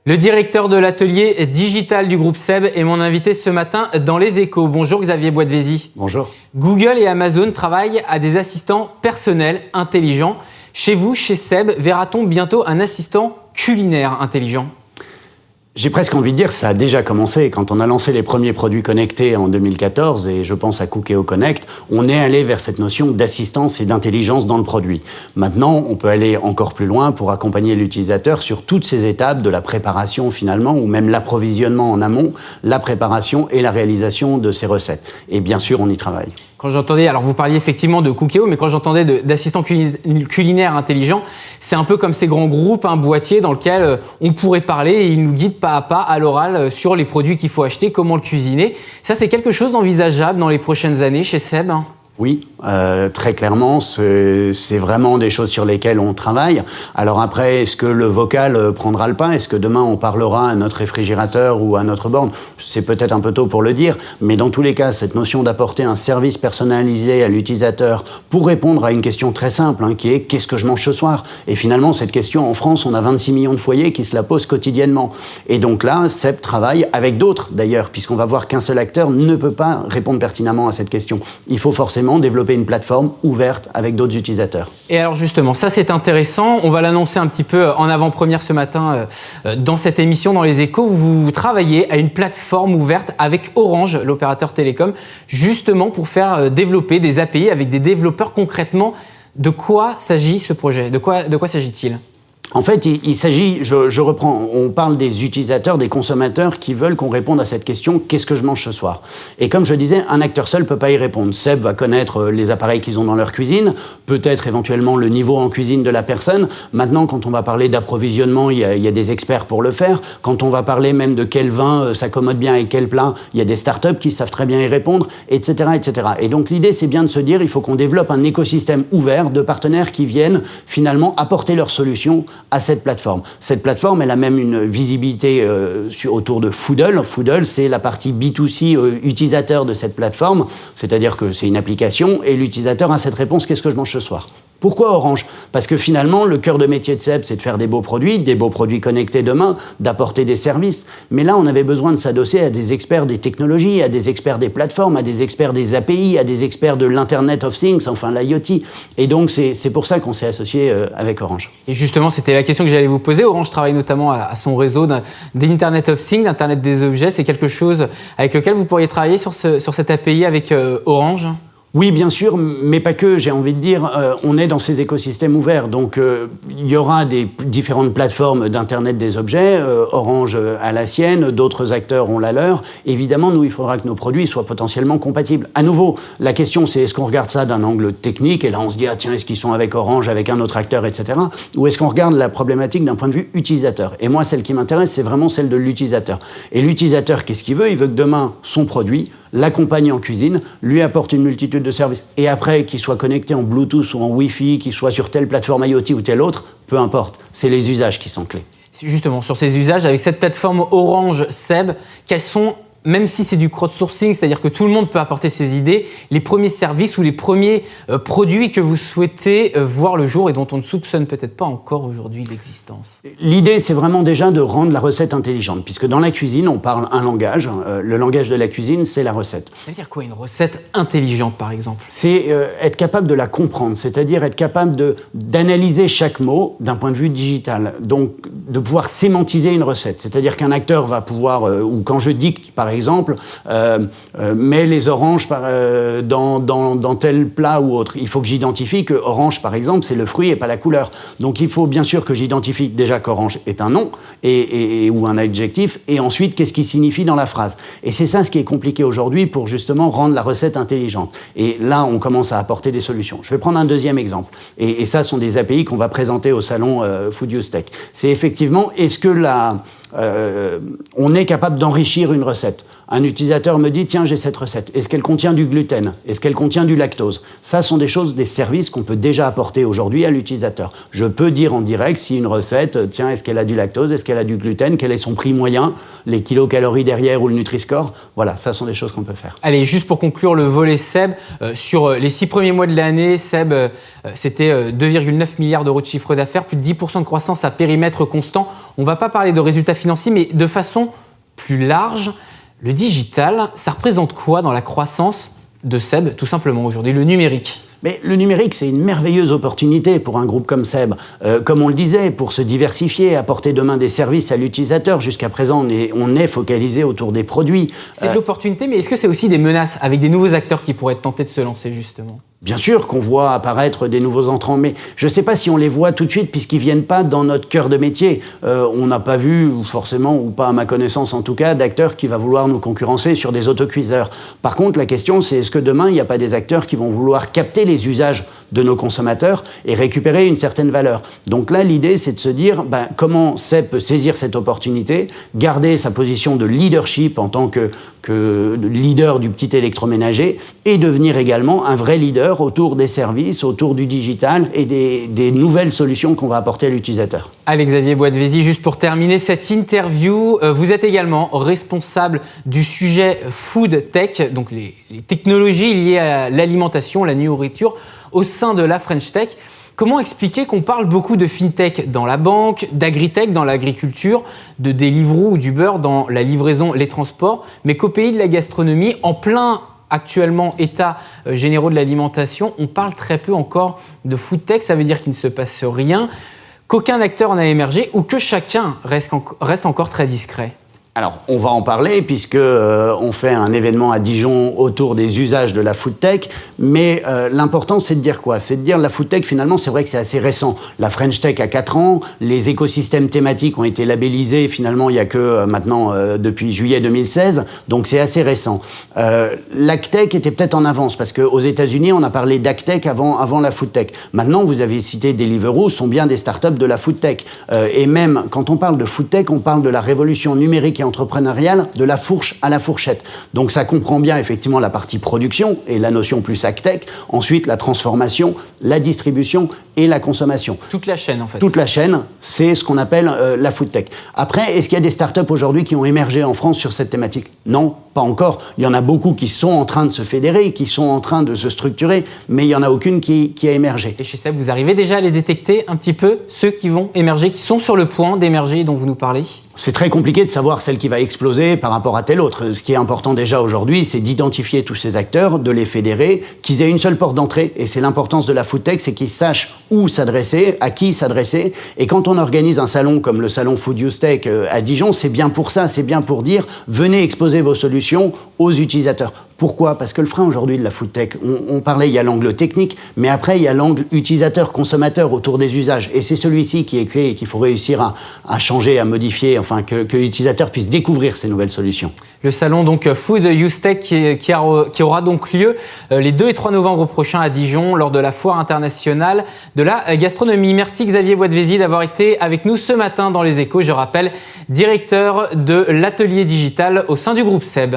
Le directeur de l'atelier digital du groupe SEB est mon invité ce matin dans Les Échos. Bonjour Xavier Boisdevézy. Bonjour. Google et Amazon travaillent à des assistants personnels intelligents. Chez vous, chez SEB, verra-t-on bientôt un assistant culinaire intelligent ? J'ai presque envie de dire que ça a déjà commencé. Quand on a lancé les premiers produits connectés en 2014, et je pense à Cookéo Connect, on est allé vers cette notion d'assistance et d'intelligence dans le produit. Maintenant, on peut aller encore plus loin pour accompagner l'utilisateur sur toutes ces étapes de la préparation finalement, ou même l'approvisionnement en amont, la préparation et la réalisation de ces recettes. Et bien sûr, on y travaille. Quand j'entendais, alors vous parliez effectivement de Cookéo, mais quand j'entendais d'assistants culinaires intelligents, c'est un peu comme ces grands groupes, un boîtier dans lequel on pourrait parler et ils nous guident pas à pas à l'oral sur les produits qu'il faut acheter, comment le cuisiner. Ça, c'est quelque chose d'envisageable dans les prochaines années chez SEB ? Oui, très clairement, c'est vraiment des choses sur lesquelles on travaille. Alors après, est-ce que le vocal prendra le pas ? Est-ce que demain on parlera à notre réfrigérateur ou à notre borne ? C'est peut-être un peu tôt pour le dire, mais dans tous les cas, cette notion d'apporter un service personnalisé à l'utilisateur pour répondre à une question très simple, qui est « qu'est-ce que je mange ce soir ?» Et finalement, cette question, en France, on a 26 millions de foyers qui se la posent quotidiennement. Et donc là, SEB travaille avec d'autres d'ailleurs, puisqu'on va voir qu'un seul acteur ne peut pas répondre pertinemment à cette question. Il faut forcément développer une plateforme ouverte avec d'autres utilisateurs. Et alors justement, ça c'est intéressant, on va l'annoncer un petit peu en avant-première ce matin dans cette émission dans Les Échos. Vous travaillez à une plateforme ouverte avec Orange, l'opérateur télécom, justement pour faire développer des API avec des développeurs concrètement. De quoi s'agit ce projet ? De quoi s'agit-il ? En fait, il s'agit, je reprends, on parle des utilisateurs, des consommateurs qui veulent qu'on réponde à cette question « qu'est-ce que je mange ce soir ?» Et comme je disais, un acteur seul ne peut pas y répondre. SEB va connaître les appareils qu'ils ont dans leur cuisine, peut-être éventuellement le niveau en cuisine de la personne. Maintenant, quand on va parler d'approvisionnement, il y a des experts pour le faire. Quand on va parler même de quel vin s'accommode bien avec quel plat, il y a des startups qui savent très bien y répondre, etc., etc. Et donc l'idée, c'est bien de se dire il faut qu'on développe un écosystème ouvert de partenaires qui viennent finalement apporter leurs solutions à cette plateforme. Cette plateforme, elle a même une visibilité autour de Foodle. Foodle, c'est la partie B2C utilisateur de cette plateforme, c'est-à-dire que c'est une application et l'utilisateur a cette réponse « qu'est-ce que je mange ce soir ?» Pourquoi Orange ? Parce que finalement, le cœur de métier de SEB, c'est de faire des beaux produits connectés demain, d'apporter des services. Mais là, on avait besoin de s'adosser à des experts des technologies, à des experts des plateformes, à des experts des API, à des experts de l'Internet of Things, enfin l'IoT. Et donc, c'est pour ça qu'on s'est associé avec Orange. Et justement, c'était la question que j'allais vous poser. Orange travaille notamment à son réseau d'Internet of Things, d'Internet des objets. C'est quelque chose avec lequel vous pourriez travailler sur cette API avec Orange ? Oui, bien sûr, mais pas que, j'ai envie de dire, on est dans ces écosystèmes ouverts, donc il y aura des différentes plateformes d'Internet des objets, Orange a la sienne, d'autres acteurs ont la leur. Évidemment, nous, il faudra que nos produits soient potentiellement compatibles. À nouveau, la question, c'est est-ce qu'on regarde ça d'un angle technique, et là on se dit, ah tiens, est-ce qu'ils sont avec Orange, avec un autre acteur, etc. Ou est-ce qu'on regarde la problématique d'un point de vue utilisateur ? Et moi, celle qui m'intéresse, c'est vraiment celle de l'utilisateur. Et l'utilisateur, qu'est-ce qu'il veut ? Il veut que demain, son produit l'accompagne en cuisine, lui apporte une multitude de services. Et après, qu'il soit connecté en Bluetooth ou en Wi-Fi, qu'il soit sur telle plateforme IoT ou telle autre, peu importe. C'est les usages qui sont clés. Justement, sur ces usages, avec cette plateforme Orange SEB, quels sont, même si c'est du crowdsourcing, c'est-à-dire que tout le monde peut apporter ses idées, les premiers services ou les premiers produits que vous souhaitez voir le jour et dont on ne soupçonne peut-être pas encore aujourd'hui l'existence ? L'idée, c'est vraiment déjà de rendre la recette intelligente, puisque dans la cuisine, on parle un langage. Le langage de la cuisine, c'est la recette. Ça veut dire quoi, une recette intelligente, par exemple ? C'est être capable de la comprendre, c'est-à-dire être capable d'analyser chaque mot d'un point de vue digital. Donc, de pouvoir sémantiser une recette. C'est-à-dire qu'un acteur va pouvoir, ou quand je dicte, par exemple, mets les oranges dans tel plat ou autre. Il faut que j'identifie que orange, par exemple, c'est le fruit et pas la couleur. Donc il faut bien sûr que j'identifie déjà qu'orange est un nom ou un adjectif, et ensuite qu'est-ce qui signifie dans la phrase. Et c'est ça ce qui est compliqué aujourd'hui pour justement rendre la recette intelligente. Et là, on commence à apporter des solutions. Je vais prendre un deuxième exemple. Et ça, sont des API qu'on va présenter au salon Food Use Tech. C'est effectivement, est-ce que on est capable d'enrichir une recette. Un utilisateur me dit, tiens, j'ai cette recette. Est-ce qu'elle contient du gluten? Est-ce qu'elle contient du lactose? Ça sont des choses, des services qu'on peut déjà apporter aujourd'hui à l'utilisateur. Je peux dire en direct si une recette, tiens, est-ce qu'elle a du lactose? Est-ce qu'elle a du gluten? Quel est son prix moyen? Les kilocalories derrière ou le Nutri-Score? Voilà, ça sont des choses qu'on peut faire. Allez, juste pour conclure le volet Seb, sur les 6 premiers mois de l'année, Seb, c'était 2,9 milliards d'euros de chiffre d'affaires, plus de 10% de croissance à périmètre constant. On ne va pas parler de résultats financiers, mais de façon plus large. Le digital, ça représente quoi dans la croissance de Seb, tout simplement aujourd'hui, le numérique? Mais le numérique, c'est une merveilleuse opportunité pour un groupe comme Seb. Comme on le disait, pour se diversifier, apporter demain des services à l'utilisateur. Jusqu'à présent, on est focalisé autour des produits. C'est de l'opportunité, mais est-ce que c'est aussi des menaces avec des nouveaux acteurs qui pourraient être tentés de se lancer justement? Bien sûr qu'on voit apparaître des nouveaux entrants, mais je ne sais pas si on les voit tout de suite puisqu'ils ne viennent pas dans notre cœur de métier. On n'a pas vu, forcément, ou pas à ma connaissance en tout cas, d'acteurs qui va vouloir nous concurrencer sur des autocuiseurs. Par contre, la question c'est est-ce que demain, il n'y a pas des acteurs qui vont vouloir capter les usages de nos consommateurs et récupérer une certaine valeur. Donc là, l'idée, c'est de se dire comment Seb peut saisir cette opportunité, garder sa position de leadership en tant que leader du petit électroménager et devenir également un vrai leader autour des services, autour du digital et des nouvelles solutions qu'on va apporter à l'utilisateur. Alex-Xavier Boitvézy, juste pour terminer cette interview, vous êtes également responsable du sujet Food Tech, donc les technologies liées à l'alimentation, la nourriture, au sein de la French Tech. Comment expliquer qu'on parle beaucoup de FinTech dans la banque, d'agritech dans l'agriculture, de Deliveroo ou d'Uber dans la livraison, les transports, mais qu'au pays de la gastronomie, en plein actuellement état généraux de l'alimentation, on parle très peu encore de Food Tech, ça veut dire qu'il ne se passe rien, qu'aucun acteur n'a émergé ou que chacun reste encore très discret? Alors, on va en parler puisque on fait un événement à Dijon autour des usages de la food tech, mais l'important c'est de dire quoi? C'est de dire la food tech finalement c'est vrai que c'est assez récent. La French Tech a 4 ans, les écosystèmes thématiques ont été labellisés finalement il n'y a que maintenant depuis juillet 2016, donc c'est assez récent. L'agtech était peut-être en avance parce qu'aux États-Unis on a parlé d'agtech avant la food tech. Maintenant vous avez cité Deliveroo, sont bien des startups de la food tech. Et même quand on parle de food tech, on parle de la révolution numérique et entrepreneuriale de la fourche à la fourchette. Donc ça comprend bien effectivement la partie production et la notion plus agtech, ensuite la transformation, la distribution et la consommation. Toute la chaîne en fait. Toute la chaîne, c'est ce qu'on appelle la food tech. Après, est-ce qu'il y a des startups aujourd'hui qui ont émergé en France sur cette thématique? Non, pas encore. Il y en a beaucoup qui sont en train de se fédérer, qui sont en train de se structurer, mais il n'y en a aucune qui a émergé. Et chez Seb, vous arrivez déjà à les détecter un petit peu, ceux qui vont émerger, qui sont sur le point d'émerger dont vous nous parlez? C'est très compliqué de savoir celle qui va exploser par rapport à telle autre. Ce qui est important déjà aujourd'hui, c'est d'identifier tous ces acteurs, de les fédérer, qu'ils aient une seule porte d'entrée. Et c'est l'importance de la food tech, c'est qu'ils sachent où s'adresser, à qui s'adresser. Et quand on organise un salon comme le salon Food Use Tech à Dijon, c'est bien pour ça, c'est bien pour dire venez exposer vos solutions aux utilisateurs. Pourquoi? Parce que le frein aujourd'hui de la food tech, on parlait, il y a l'angle technique, mais après il y a l'angle utilisateur, consommateur autour des usages. Et c'est celui-ci qui est clé et qu'il faut réussir à changer, à modifier, enfin que l'utilisateur puisse découvrir ces nouvelles solutions. Le salon donc Food Use Tech qui aura donc lieu les 2 et 3 novembre prochains à Dijon lors de la foire internationale de la gastronomie. Merci Xavier Boitvézy d'avoir été avec nous ce matin dans Les Échos. Je rappelle, directeur de l'atelier digital au sein du groupe Seb.